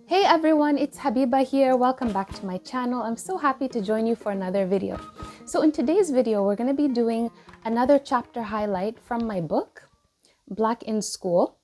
Hey everyone, it's Habiba here. Welcome back to my channel. I'm so happy to join you for another video. So in today's video, we're going to be doing another chapter highlight from my book, Black in School.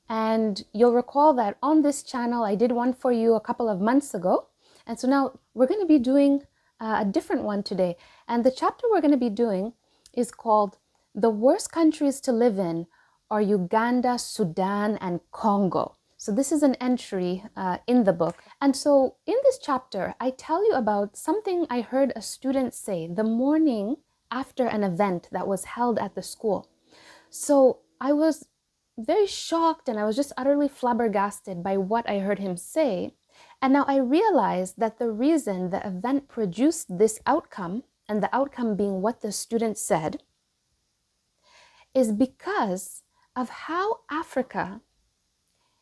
And you'll recall that on this channel, I did one for you a couple of months ago. And so now we're going to be doing a different one today. And the chapter we're going to be doing is called The Worst Countries to Live in are Uganda, Sudan, and Congo. So this is an entry in the book. And so in this chapter, I tell you about something I heard a student say the morning after an event that was held at the school. So I was very shocked and I was just utterly flabbergasted by what I heard him say. And now I realized that the reason the event produced this outcome, and the outcome being what the student said, is because of how Africa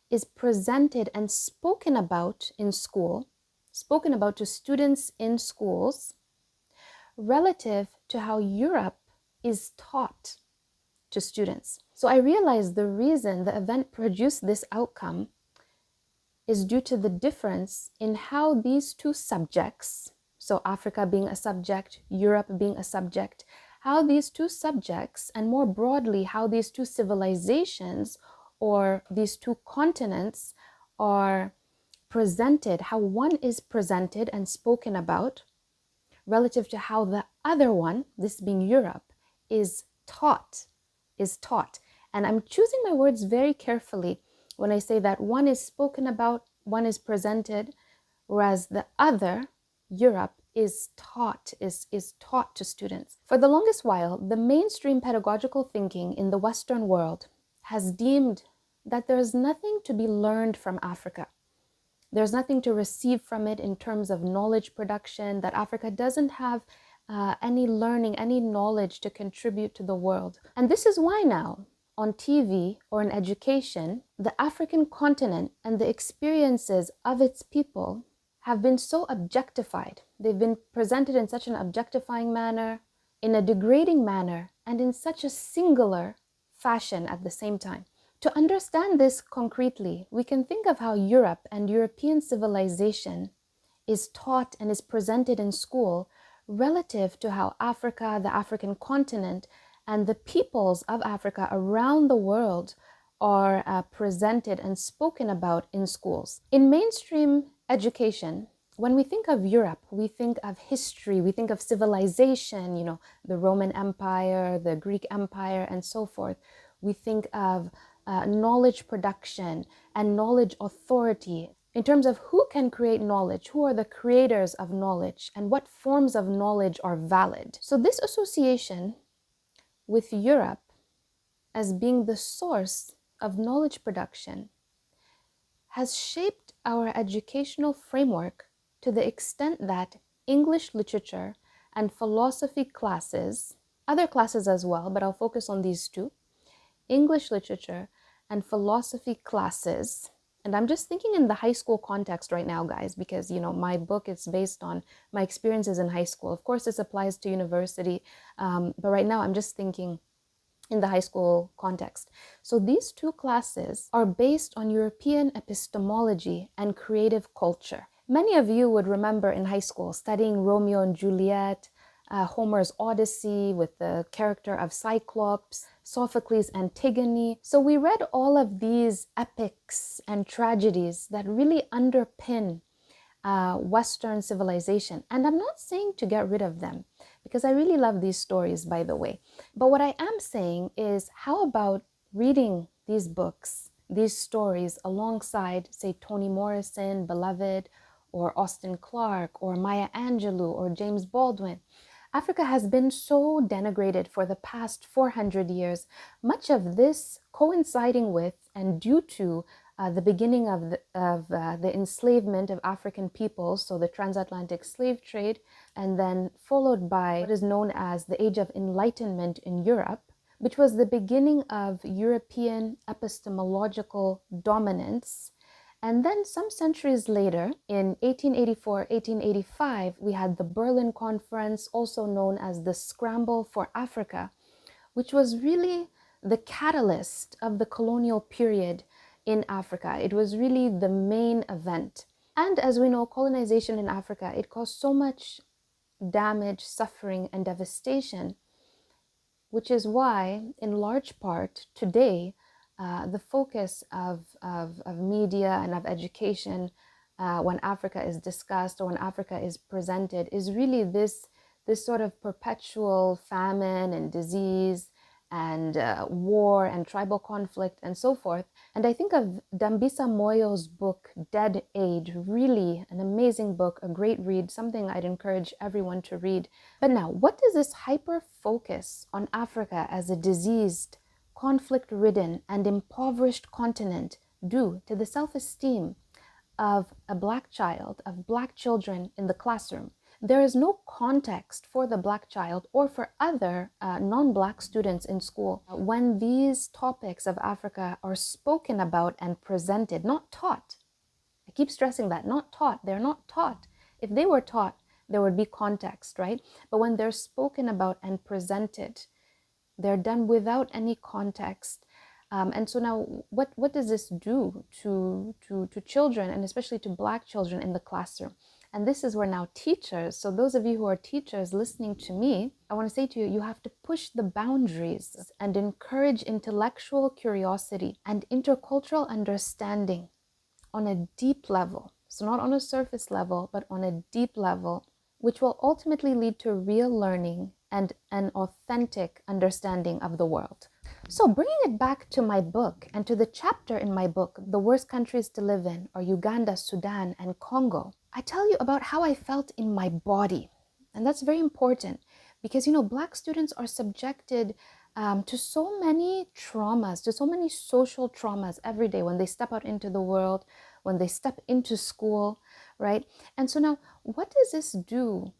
is presented and spoken about in school, spoken about to students in schools, relative to how Europe is taught to students. So I realized the reason the event produced this outcome is due to the difference in how these two subjects, so Africa being a subject, Europe being a subject, how these two subjects, and more broadly, how these two civilizations or these two continents are presented, how one is presented and spoken about relative to how the other one, this being Europe, is taught. And I'm choosing my words very carefully when I say that one is spoken about, one is presented, whereas the other, Europe, is taught to students. For the longest while, the mainstream pedagogical thinking in the Western world has deemed that there is nothing to be learned from Africa. There's nothing to receive from it in terms of knowledge production, that Africa doesn't have any learning, any knowledge to contribute to the world. And this is why now, on TV or in education, the African continent and the experiences of its people have been so objectified. They've been presented in such an objectifying manner, in a degrading manner, and in such a singular fashion at the same time. To understand this concretely, we can think of how Europe and European civilization is taught and is presented in school relative to how Africa, the African continent, and the peoples of Africa around the world are presented and spoken about in schools. In mainstream education, when we think of Europe, we think of history, we think of civilization, the Roman Empire, the Greek Empire, and so forth. We think of knowledge production and knowledge authority in terms of who can create knowledge, who are the creators of knowledge, and what forms of knowledge are valid. So this association with Europe as being the source of knowledge production has shaped our educational framework to the extent that English literature and philosophy classes, other classes as well, but I'll focus on these two, English literature and philosophy classes, and I'm just thinking in the high school context right now, guys, because my book is based on my experiences in high school. Of course, this applies to university, but right now I'm just thinking in the high school context. So these two classes are based on European epistemology and creative culture. Many of you would remember in high school studying Romeo and Juliet, Homer's Odyssey with the character of Cyclops, Sophocles' Antigone. So we read all of these epics and tragedies that really underpin Western civilization. And I'm not saying to get rid of them, because I really love these stories, by the way. But what I am saying is, how about reading these books, these stories, alongside, say, Toni Morrison, Beloved, or Austen Clarke, or Maya Angelou, or James Baldwin? Africa has been so denigrated for the past 400 years, much of this coinciding with and due to the beginning of the enslavement of African peoples, so the transatlantic slave trade, and then followed by what is known as the Age of Enlightenment in Europe, which was the beginning of European epistemological dominance. And then some centuries later, in 1884, 1885, we had the Berlin Conference, also known as the Scramble for Africa, which was really the catalyst of the colonial period in Africa. It was really the main event. And as we know, colonization in Africa, it caused so much damage, suffering, and devastation, which is why, in large part, today, the focus of media and of education when Africa is discussed or when Africa is presented is really this sort of perpetual famine and disease and war and tribal conflict and so forth. And I think of Dambisa Moyo's book, Dead Age, really an amazing book, a great read, something I'd encourage everyone to read. But now, what does this hyper focus on Africa as a diseased, conflict-ridden, and impoverished continent do to the self-esteem of a Black child, of Black children in the classroom? There is no context for the Black child or for other non-Black students in school when these topics of Africa are spoken about and presented, not taught. I keep stressing that, not taught. They're not taught. If they were taught, there would be context, right? But when they're spoken about and presented, they're done without any context. And so now, what does this do to children, and especially to Black children in the classroom? And this is where now teachers, so those of you who are teachers listening to me, I want to say to you, you have to push the boundaries and encourage intellectual curiosity and intercultural understanding on a deep level. So not on a surface level, but on a deep level, which will ultimately lead to real learning and an authentic understanding of the world. So bringing it back to my book and to the chapter in my book, The Worst Countries to Live In, or Uganda, Sudan, and Congo, I tell you about how I felt in my body. And that's very important because, Black students are subjected to so many traumas, to so many social traumas every day when they step out into the world, when they step into school, right? And so now, what does this do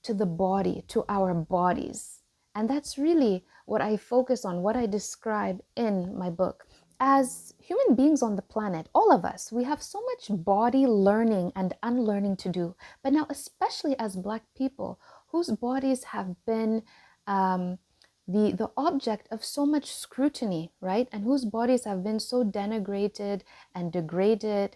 to the body, to our bodies? And that's really what I focus on, what I describe in my book. As human beings on the planet, all of us, we have so much body learning and unlearning to do. But now, especially as Black people, whose bodies have been the object of so much scrutiny, right? And whose bodies have been so denigrated and degraded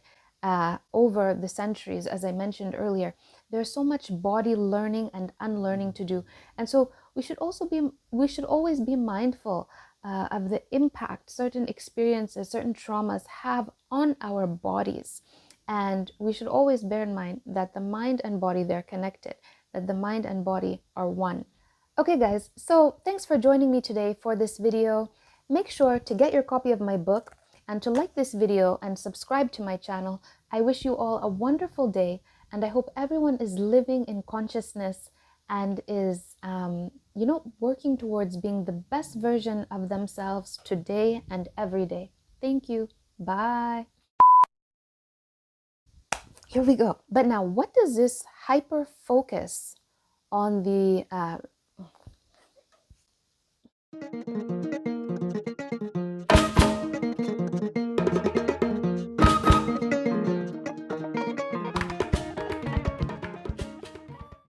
over the centuries, as I mentioned earlier. There's so much body learning and unlearning to do. And so we should always be mindful of the impact certain experiences, certain traumas have on our bodies. And we should always bear in mind that the mind and body, they're connected, that the mind and body are one. Okay guys, so thanks for joining me today for this video. Make sure to get your copy of my book and to like this video and subscribe to my channel. I wish you all a wonderful day, and I hope everyone is living in consciousness and is, working towards being the best version of themselves today and every day. Thank you. Bye. Here we go. But now, what does this hyper focus on the